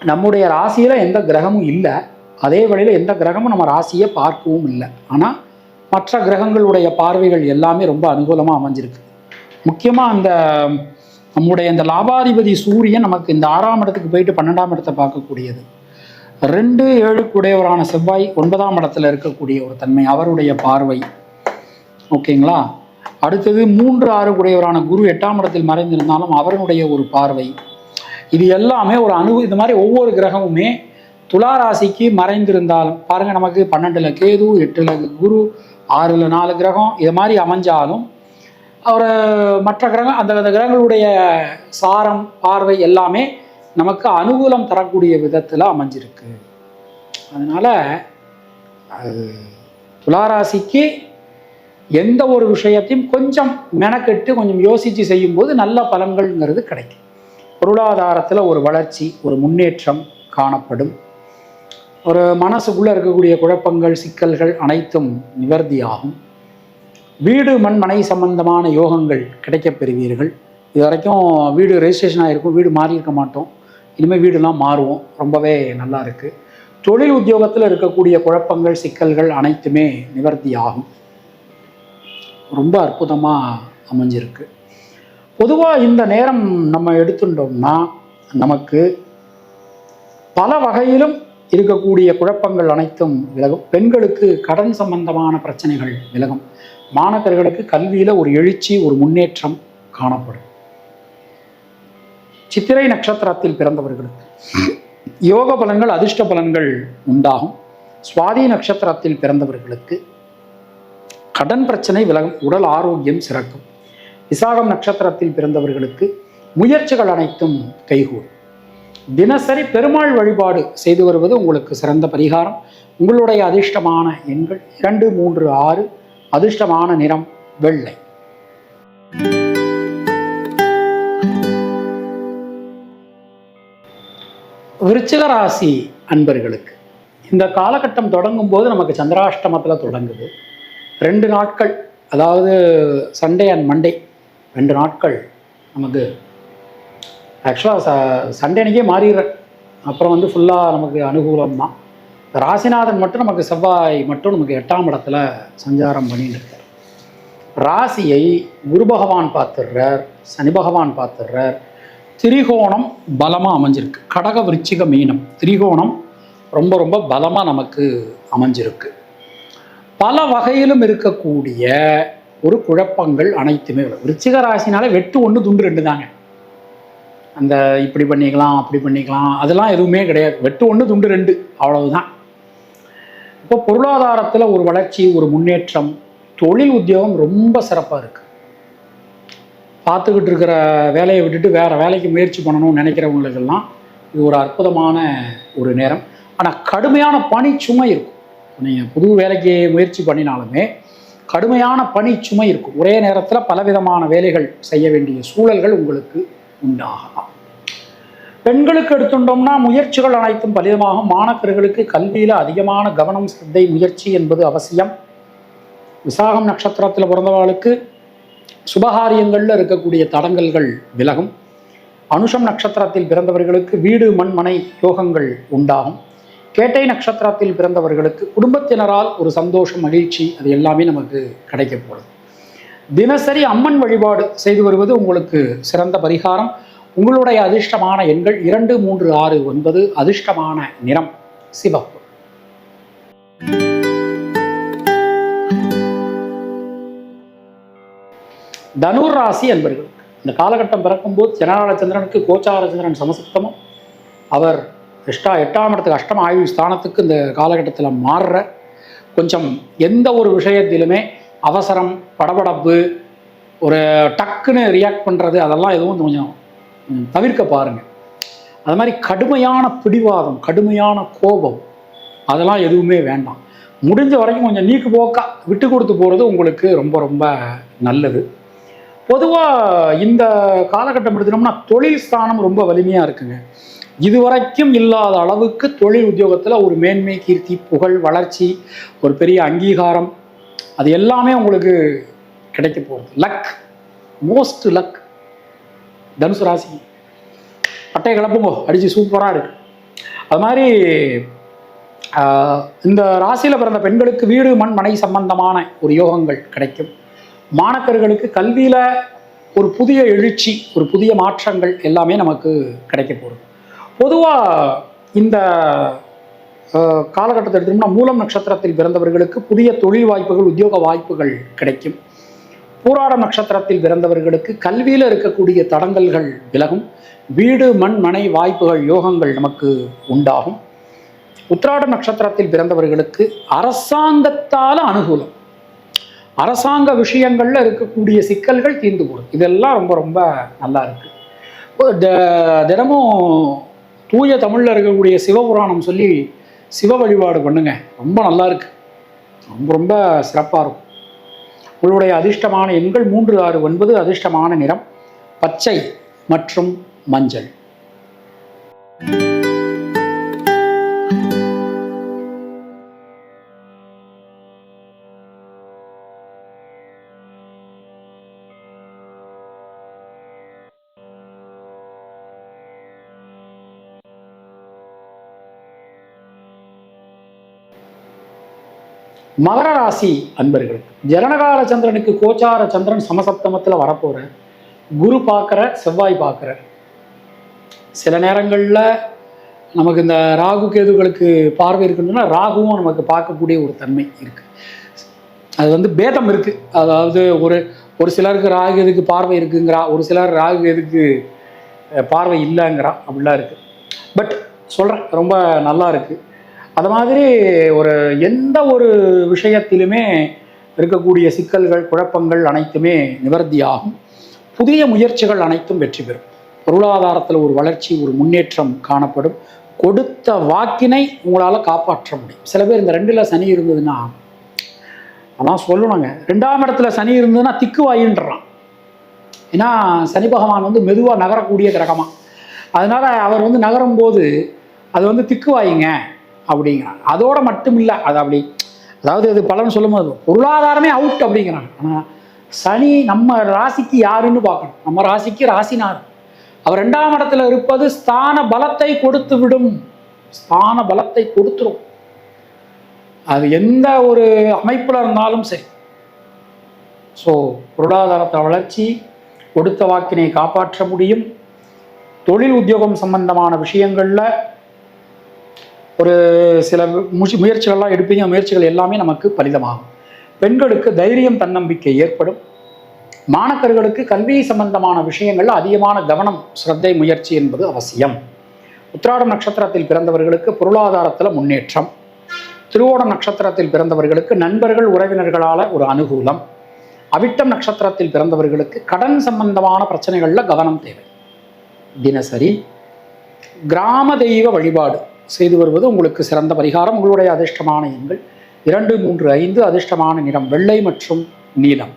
நம்முடைய ராசியில் எந்த கிரகமும் இல்லை, அதே வழியில் எந்த கிரகமும் நம்ம ராசியை பார்க்கவும் இல்லை. ஆனால் மற்ற கிரகங்களுடைய பார்வைகள் எல்லாமே ரொம்ப அனுகூலமாக அமைஞ்சிருக்கு. முக்கியமாக அந்த நம்முடைய இந்த லாபாதிபதி சூரியன் நமக்கு இந்த 6ஆம் இடத்துக்கு போயிட்டு 12ஆம் இடத்தை பார்க்கக்கூடியது. 2 7 உடையவரான செவ்வாய் 9ஆம் இடத்துல இருக்கக்கூடிய ஒரு தன்மை, அவருடைய பார்வை. ஓகேங்களா. அடுத்தது 3 6 உடையவரான குரு 8ஆம் இடத்தில் மறைந்திருந்தாலும் அவருடைய ஒரு பார்வை. இது எல்லாமே ஒரு இந்த மாதிரி ஒவ்வொரு கிரகமுமே துலா ராசிக்கு மறைந்திருந்தாலும் பாருங்க, நமக்கு 12ல் கேது, 8ல் குரு, 6ல் 4 கிரகம், இது மாதிரி அமைஞ்சாலும் ஒரு மற்ற கிரகம் அந்த கிரகங்களுடைய சாரம் பார்வை எல்லாமே நமக்கு அனுகூலம் தரக்கூடிய விதத்தில் அமைஞ்சிருக்கு. அதனால துளாராசிக்கு எந்த ஒரு விஷயத்தையும் கொஞ்சம் மெனக்கெட்டு கொஞ்சம் யோசித்து செய்யும்போது நல்ல பலன்கள்ங்கிறது கிடைக்கும். பொருளாதாரத்தில் ஒரு வளர்ச்சி, ஒரு முன்னேற்றம் காணப்படும். ஒரு மனசுக்குள்ளே இருக்கக்கூடிய குழப்பங்கள், சிக்கல்கள் அனைத்தும் நிவர்த்தியாகும். வீடு மண் மனை சம்பந்தமான யோகங்கள் கிடைக்கப் பெறுவீர்கள். இது வரைக்கும் வீடு ரெஜிஸ்ட்ரேஷன் ஆகிருக்கும், வீடு மாறி இருக்க மாட்டோம், இனிமேல் வீடுலாம் மாறுவோம், ரொம்பவே நல்லா இருக்குது. தொழில் உத்தியோகத்தில் இருக்கக்கூடிய குழப்பங்கள், சிக்கல்கள் அனைத்துமே நிவர்த்தி ஆகும். ரொம்ப அற்புதமாக அமைஞ்சிருக்கு. பொதுவாக இந்த நேரம் நம்ம எடுத்துட்டோம்னா நமக்கு பல வகையிலும் இருக்கக்கூடிய குழப்பங்கள் அனைத்தும் விலகும். பெண்களுக்கு கடன் சம்பந்தமான பிரச்சனைகள் விலகும். மாணவர்களுக்கு கல்வியில் ஒரு எழுச்சி, ஒரு முன்னேற்றம் காணப்படும். சித்திரை நட்சத்திரத்தில் பிறந்தவர்களுக்கு யோக பலன்கள், அதிர்ஷ்ட பலன்கள் உண்டாகும். சுவாதி நட்சத்திரத்தில் பிறந்தவர்களுக்கு கடன் பிரச்சனை விலகும், உடல் ஆரோக்கியம் சிறக்கும். விசாகம் நட்சத்திரத்தில் பிறந்தவர்களுக்கு முயற்சிகள் அனைத்தும் கைகூடும். தினசரி பெருமாள் வழிபாடு செய்து வருவது உங்களுக்கு சிறந்த பரிகாரம். உங்களுடைய அதிர்ஷ்டமான எண்கள் 2 3 6. அதிர்ஷ்டமான நிறம் வெள்ளை. விருச்சிக ராசி அன்பர்களுக்கு இந்த காலகட்டம் தொடங்கும் போது நமக்கு சந்திராஷ்டமத்தில் தொடங்குது. 2 நாட்கள், அதாவது சண்டே அண்ட் மண்டே 2 நாட்கள் நமக்கு ஆக்சுவலாக சண்டே அன்றைக்கே மாறிடுற, அப்புறம் ஃபுல்லாக நமக்கு அனுகூலம் தான். ராசிநாதன் மட்டும் நமக்கு செவ்வாய் மட்டும் நமக்கு 8ஆம் இடத்துல சஞ்சாரம் பண்ணிட்டு இருக்கார். ராசியை குரு பகவான் பார்த்துடுறார், சனி பகவான் பார்த்துடுறார். திரிகோணம் பலமாக அமைஞ்சிருக்கு. கடக விருச்சிக மீனம் திரிகோணம் ரொம்ப ரொம்ப பலமாக நமக்கு அமைஞ்சிருக்கு. பல வகையிலும் இருக்கக்கூடிய ஒரு குழப்பங்கள் அனைத்துமே விருச்சிக ராசினாலே வெட்டு 1 துண்டு 2 தாங்க. அந்த இப்படி பண்ணிக்கலாம் அப்படி பண்ணிக்கலாம் அதெல்லாம் எதுவுமே கிடையாது. வெட்டு 1 துண்டு 2 அவ்வளவுதான். இப்போ பொருளாதாரத்தில் ஒரு வளர்ச்சி, ஒரு முன்னேற்றம், தொழில் உத்தியோகம் ரொம்ப சிறப்பாக இருக்குது. பார்த்துக்கிட்டு இருக்கிற வேலையை விட்டுட்டு வேறு வேலைக்கு முயற்சி பண்ணணும்னு நினைக்கிறவங்களுக்கெல்லாம் இது ஒரு அற்புதமான ஒரு நேரம். ஆனால் கடுமையான பணி சுமை இருக்கும். நீங்கள் புது வேலைக்கு முயற்சி பண்ணினாலுமே கடுமையான பணி சுமை இருக்கும். ஒரே நேரத்தில் பலவிதமான வேலைகள் செய்ய வேண்டிய சூழல்கள் உங்களுக்கு உண்டாகலாம். பெண்களுக்கு எடுத்துட்டோம்னா முயற்சிகள் அனைத்தும் பலிதமாகும். மாணவர்களுக்கு கல்வியில் அதிகமான கவனம், சிரத்தை, முயற்சி என்பது அவசியம். விசாகம் நட்சத்திரத்தில் பிறந்தவர்களுக்கு சுபகாரியங்களில் இருக்கக்கூடிய தடங்கல்கள் விலகும். அனுஷம் நட்சத்திரத்தில் பிறந்தவர்களுக்கு வீடு மண் மனை யோகங்கள் உண்டாகும். கேட்டை நட்சத்திரத்தில் பிறந்தவர்களுக்கு குடும்பத்தினரால் ஒரு சந்தோஷம், மகிழ்ச்சி அது எல்லாமே நமக்கு கிடைக்க போகிறது. தினசரி அம்மன் வழிபாடு செய்து வருவது உங்களுக்கு சிறந்த பரிகாரம். உங்களுடைய அதிர்ஷ்டமான எண்கள் 2 3 6 9. அதிர்ஷ்டமான நிறம் சிவப்பு. தனுர் ராசி அன்பர்களுக்கு இந்த காலகட்டம் பிறக்கும்போது ஜனநாயக சந்திரனுக்கு கோச்சார சந்திரன் சமசப்தமும், அவர் 8ஆம் இடத்துக்கு அஷ்டம ஆயுள் ஸ்தானத்துக்கு இந்த காலகட்டத்தில் மாறுற. கொஞ்சம் எந்த ஒரு விஷயத்திலுமே அவசரம், படபடப்பு, ஒரு டக்குன்னு ரியாக்ட் பண்ணுறது அதெல்லாம் எதுவும் கொஞ்சம் தவிர்க்க பாருங்கள். அது மாதிரி கடுமையான பிடிவாதம், கடுமையான கோபம் அதெல்லாம் எதுவுமே வேண்டாம். முடிஞ்ச வரைக்கும் கொஞ்சம் நீக்கு போக்கா விட்டு கொடுத்து போகிறது உங்களுக்கு ரொம்ப ரொம்ப நல்லது. பொதுவாக இந்த காலகட்டம் எடுத்துட்டோம்னா தொழில் ஸ்தானம் ரொம்ப வலிமையாக இருக்குங்க. இதுவரைக்கும் இல்லாத அளவுக்கு தொழில் உத்தியோகத்தில் ஒரு மேன்மை, கீர்த்தி, புகழ், வளர்ச்சி, ஒரு பெரிய அங்கீகாரம் அது எல்லாமே உங்களுக்கு கிடைக்க போகிறது. Luck, most luck. தனுசு ராசி பட்டையை கிளப்புங்கோ, அடித்து சூப்பராக இருக்கு. அது மாதிரி இந்த ராசியில் பிறந்த பெண்களுக்கு வீடு மண் மனை சம்பந்தமான ஒரு யோகங்கள் கிடைக்கும். மாணக்கர்களுக்கு கல்வியில் ஒரு புதிய எழுச்சி, ஒரு புதிய மாற்றங்கள் எல்லாமே நமக்கு கிடைக்க போகுது. பொதுவாக இந்த காலகட்டத்தை எடுத்தோம்னா மூலம் நட்சத்திரத்தில் பிறந்தவர்களுக்கு புதிய தொழில் வாய்ப்புகள், உத்தியோக வாய்ப்புகள் கிடைக்கும். பூராடம் நட்சத்திரத்தில் பிறந்தவர்களுக்கு கல்வியில் இருக்கக்கூடிய தடங்கல்கள் விலகும். வீடு மண் மனை வாய்ப்புகள், யோகங்கள் நமக்கு உண்டாகும். உத்திராட நட்சத்திரத்தில் பிறந்தவர்களுக்கு அரசாங்கத்தால் அனுகூலம், அரசாங்க விஷயங்கள்ல இருக்கக்கூடிய சிக்கல்கள் தீர்ந்து போடும். இதெல்லாம் ரொம்ப ரொம்ப நல்லா இருக்கு. தினமும் தூய தமிழ்ல இருக்கக்கூடிய சிவபுராணம் சொல்லி சிவ வழிபாடு பண்ணுங்க, ரொம்ப நல்லா இருக்கு, ரொம்ப ரொம்ப சிறப்பாக இருக்கும். உங்களுடைய அதிர்ஷ்டமான எண்கள் 3, 6, 9. அதிர்ஷ்டமான நிறம் பச்சை மற்றும் மஞ்சள். மகர ராசி அன்பர்களுக்கு ஜனனகால சந்திரனுக்கு கோச்சார சந்திரன் சமசப்தமத்தில் வரப்போற, குரு பார்க்குற, செவ்வாய் பார்க்குற. சில நேரங்களில் நமக்கு இந்த ராகு கேதுகளுக்கு பார்வை இருக்குன்னா ராகுவும் நமக்கு பார்க்கக்கூடிய ஒரு தன்மை இருக்கு. அது வந்து பேதம் இருக்கு. அதாவது ஒரு சிலருக்கு ராகு எதுக்கு பார்வை இருக்குங்கிறா, ஒரு சிலர் ராகு எதுக்கு பார்வை இல்லைங்கிறா, அப்படிலாம் இருக்கு. பட் சொல்கிறேன், ரொம்ப நல்லா இருக்கு. அது மாதிரி எந்த ஒரு விஷயத்திலுமே இருக்கக்கூடிய சிக்கல்கள், குழப்பங்கள் அனைத்துமே நிவர்த்தியாகும். புதிய முயற்சிகள் அனைத்தும் வெற்றி பெறும். பொருளாதாரத்தில் ஒரு வளர்ச்சி, ஒரு முன்னேற்றம் காணப்படும். கொடுத்த வாக்கினை உங்களால் காப்பாற்ற முடியும். சில பேர் இந்த 2ல் சனி இருந்ததுன்னா, அதான் சொல்லணுங்க, 2ஆம் இடத்துல சனி இருந்ததுன்னா திக்குவாயின்றான். ஏன்னா சனி பகவான் வந்து மெதுவாக நகரக்கூடிய கிரகமாக, அதனால அவர் வந்து நகரும் போது அது வந்து திக்குவாயிங்க அப்படிங்கிறாங்க. அதோட மட்டும் இல்லை, அது அப்படி, அதாவது அது பலன் சொல்லும் போது பொருளாதாரமே அவுட் அப்படிங்கிறாங்க. ஆனால் சனி நம்ம ராசிக்கு யாருன்னு பார்க்கணும். நம்ம ராசிக்கு ராசினார். அவர் 2ஆம் இடத்துல இருப்பது ஸ்தான பலத்தை கொடுத்து விடும், ஸ்தான பலத்தை கொடுத்துரும். அது எந்த ஒரு அமைப்புல இருந்தாலும் சரி. ஸோ பொருளாதாரத்தை வளர்ச்சி, கொடுத்த வாக்கினை காப்பாற்ற முடியும். தொழில் உத்தியோகம் சம்பந்தமான விஷயங்கள்ல ஒரு சில முயற்சிகள்லாம் எடுப்பீங்க. முயற்சிகள் எல்லாமே நமக்கு பலிதமாகும். பெண்களுக்கு தைரியம், தன்னம்பிக்கை ஏற்படும். மாணக்கர்களுக்கு கல்வி சம்பந்தமான விஷயங்கள்ல அதிகமான கவனம், சிரத்தை, முயற்சி என்பது அவசியம். உத்திராடம் நட்சத்திரத்தில் பிறந்தவர்களுக்கு பொருளாதாரத்தில் முன்னேற்றம். திருவோணம் நட்சத்திரத்தில் பிறந்தவர்களுக்கு நண்பர்கள், உறவினர்களால் ஒரு அனுகூலம். அவிட்டம் நட்சத்திரத்தில் பிறந்தவர்களுக்கு கடன் சம்பந்தமான பிரச்சனைகளில் கவனம் தேவை. தினசரி கிராம தெய்வ வழிபாடு செய்து வருவது உங்களுக்கு சிறந்த பரிகாரம். உங்களுடைய அதிர்ஷ்டமான எண்கள் 2, 3, 5. அதிர்ஷ்டமான நிறம் வெள்ளை மற்றும் நீலம்.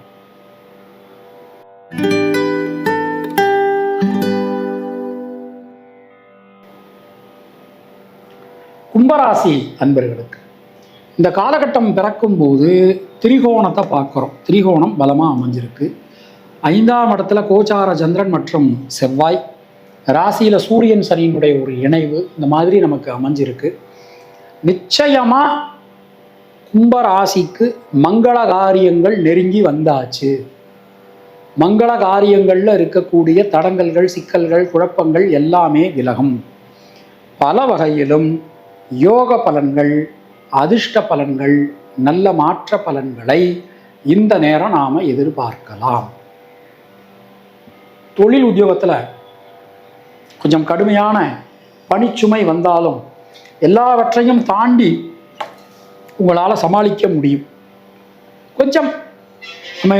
கும்பராசி அன்பர்களுக்கு இந்த காலகட்டம் பிறக்கும் போது திரிகோணத்தை பார்க்குறோம். திரிகோணம் பலமாக அமைஞ்சிருக்கு. 5ஆம் இடத்துல கோச்சார சந்திரன் மற்றும் செவ்வாய், ராசியில் சூரியன் சனியினுடைய ஒரு இணைவு, இந்த மாதிரி நமக்கு அமைஞ்சிருக்கு. நிச்சயமாக கும்பராசிக்கு மங்கள காரியங்கள் நெருங்கி வந்தாச்சு. மங்கள காரியங்களில் இருக்கக்கூடிய தடங்கல்கள், சிக்கல்கள், குழப்பங்கள் எல்லாமே விலகும். பல வகையிலும் யோக பலன்கள், அதிர்ஷ்ட பலன்கள், நல்ல மாற்ற பலன்களை இந்த நேரம் நாம் எதிர்பார்க்கலாம். தொழில் உத்தியோகத்தில் கொஞ்சம் கடுமையான பணிச்சுமை வந்தாலும் எல்லாவற்றையும் தாண்டி உங்களால் சமாளிக்க முடியும். கொஞ்சம் நம்ம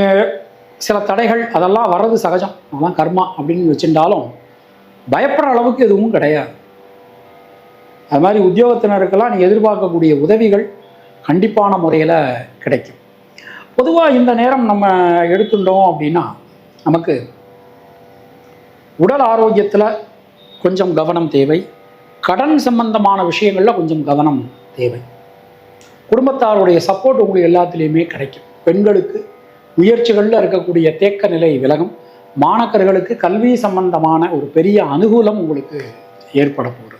சில தடைகள் அதெல்லாம் வர்றது சகஜம், அதெல்லாம் கர்மா அப்படின்னு வச்சுட்டாலும் பயப்படுற அளவுக்கு எதுவும் கிடையாது. அது மாதிரி உத்தியோகத்தினருக்கெல்லாம் நீ எதிர்பார்க்கக்கூடிய உதவிகள் கண்டிப்பான முறையில் கிடைக்கும். பொதுவாக இந்த நேரம் நம்ம எடுத்துட்டோம் அப்படின்னா நமக்கு உடல் ஆரோக்கியத்தில் கொஞ்சம் கவனம் தேவை. கடன் சம்பந்தமான விஷயங்களில் கொஞ்சம் கவனம் தேவை. குடும்பத்தாருடைய சப்போர்ட் உங்களுக்கு எல்லாத்துலேயுமே கிடைக்கும். பெண்களுக்கு முயற்சிகளில் இருக்கக்கூடிய தேக்க நிலை விலகும். மாணக்கர்களுக்கு கல்வி சம்பந்தமான ஒரு பெரிய அனுகூலம் உங்களுக்கு ஏற்பட போகிறது.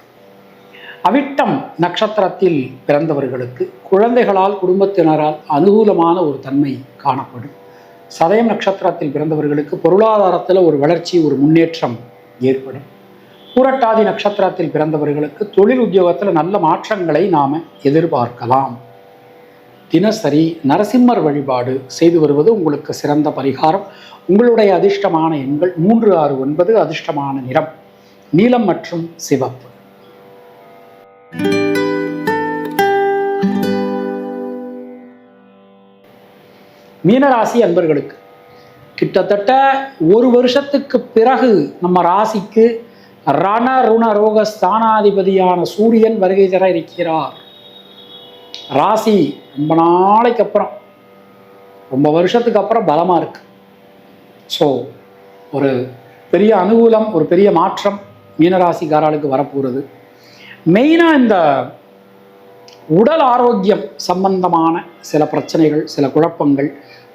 அவிட்டம் நட்சத்திரத்தில் பிறந்தவர்களுக்கு குழந்தைகளால் குடும்பத்தினரால் அனுகூலமான ஒரு தன்மை காணப்படும். சதயம் நட்சத்திரத்தில் பிறந்தவர்களுக்கு பொருளாதாரத்தில் ஒரு வளர்ச்சி, ஒரு முன்னேற்றம் ஏற்படும். பூரட்டாதி நட்சத்திரத்தில் பிறந்தவர்களுக்கு தொழில் உத்தியோகத்தில் நல்ல மாற்றங்களை நாம் எதிர்பார்க்கலாம். தினசரி நரசிம்மர் வழிபாடு செய்து வருவது உங்களுக்கு சிறந்த பரிகாரம். உங்களுடைய அதிர்ஷ்டமான எண்கள் 3, 6, 9. அதிர்ஷ்டமான நிறம் நீலம் மற்றும் சிவப்பு. மீனராசி அன்பர்களுக்கு கிட்டத்தட்ட ஒரு வருஷத்துக்கு பிறகு நம்ம ராசிக்கு ரண ருண ரோக ஸ்தானாதிபதியான சூரியன் வருகை தர இருக்கிறார். ராசி ரொம்ப நாளைக்கு அப்புறம், ரொம்ப வருஷத்துக்கு அப்புறம் பலமா இருக்கு. ஸோ ஒரு பெரிய அனுகூலம், ஒரு பெரிய மாற்றம் மீனராசிக்காரர்களுக்கு வரப்போகிறது. மெயினாக இந்த உடல் ஆரோக்கியம் சம்பந்தமான சில பிரச்சனைகள், சில குழப்பங்கள்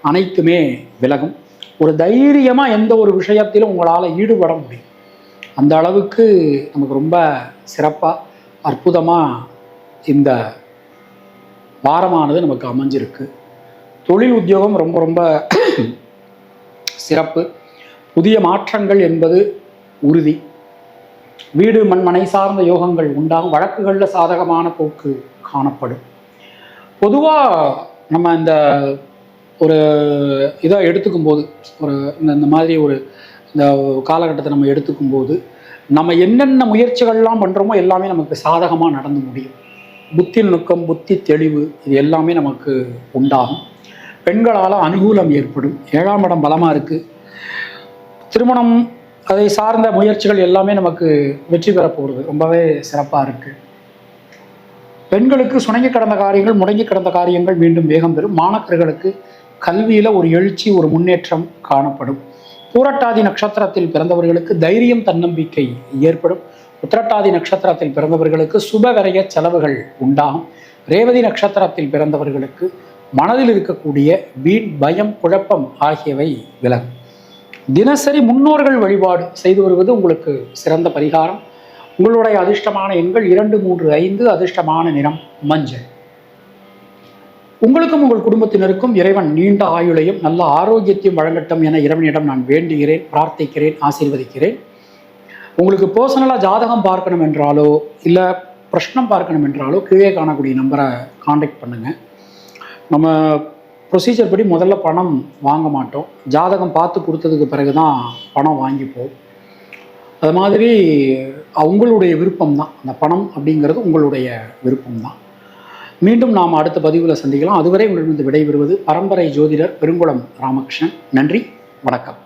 அனைத்துமே விலகும். ஒரு தைரியமாக எந்த ஒரு விஷயத்திலும் உங்களால் ஈடுபட முடியும். அந்த அளவுக்கு நமக்கு ரொம்ப சிறப்பாக அற்புதமாக இந்த வாரமானது நமக்கு அமைஞ்சிருக்கு. தொழில் உத்தியோகம் ரொம்ப ரொம்ப சிறப்பு. புதிய மாற்றங்கள் என்பது உறுதி. வீடு மண்மனை சார்ந்த யோகங்கள் உண்டாகும். வழக்குகளில் சாதகமான போக்கு காணப்படும். பொதுவாக நம்ம இந்த ஒரு இதை எடுத்துக்கும் போது, ஒரு இந்த மாதிரி ஒரு இந்த காலகட்டத்தை நம்ம எடுத்துக்கும் போது, நம்ம என்னென்ன முயற்சிகள்லாம் பண்ணுறோமோ எல்லாமே நமக்கு சாதகமாக நடந்து முடியும். புத்தி நுணுக்கம், புத்தி தெளிவு, இது எல்லாமே நமக்கு உண்டாகும். பெண்களால் அனுகூலம் ஏற்படும். 7ஆம் இடம் பலமாக இருக்குது. திருமணம் அதை சார்ந்த முயற்சிகள் எல்லாமே நமக்கு வெற்றி பெற போகிறது. ரொம்பவே சிறப்பாக இருக்குது. பெண்களுக்கு சுணங்கி கிடந்த காரியங்கள், முடங்கி கிடந்த காரியங்கள் மீண்டும் வேகம் பெறும். மாணக்கர்களுக்கு கல்வியில் ஒரு எழுச்சி, ஒரு முன்னேற்றம் காணப்படும். பூரட்டாதி நட்சத்திரத்தில் பிறந்தவர்களுக்கு தைரியம், தன்னம்பிக்கை ஏற்படும். உத்திரட்டாதி நட்சத்திரத்தில் பிறந்தவர்களுக்கு சுபகரைய செலவுகள் உண்டாகும். ரேவதி நட்சத்திரத்தில் பிறந்தவர்களுக்கு மனதில் இருக்கக்கூடிய வீண் பயம், குழப்பம் ஆகியவை விலகும். தினசரி முன்னோர்கள் வழிபாடு செய்து வருவது உங்களுக்கு சிறந்த பரிகாரம். உங்களுடைய அதிர்ஷ்டமான எண்கள் 2, 3, 5. அதிர்ஷ்டமான நிறம் மஞ்சள். உங்களுக்கும் உங்கள் குடும்பத்தினருக்கும் இறைவன் நீண்ட ஆயுளையும் நல்ல ஆரோக்கியத்தையும் வழங்கட்டும் என இறைவனிடம் நான் வேண்டுகிறேன், பிரார்த்திக்கிறேன், ஆசீர்வதிக்கிறேன். உங்களுக்கு பர்சனலாக ஜாதகம் பார்க்கணும் என்றாலோ இல்லை பிரஷ்னம் பார்க்கணும் என்றாலோ கீழே காணக்கூடிய நம்பரை காண்டாக்ட் பண்ணுங்கள். நம்ம ப்ரொசீஜர் படி முதல்ல பணம் வாங்க மாட்டோம். ஜாதகம் பார்த்து கொடுத்ததுக்கு பிறகு தான் பணம் வாங்கிப்போம். அது மாதிரி உங்களுடைய விருப்பம் தான். அந்த பணம் அப்படிங்கிறது உங்களுடைய விருப்பம் தான். மீண்டும் நாம் அடுத்த பதிவில் சந்திக்கலாம். அதுவரை உங்களிடம் விடைபெறுவது பரம்பரை ஜோதிடர் பெருங்குளம் ராமகிருஷ்ணன். நன்றி, வணக்கம்.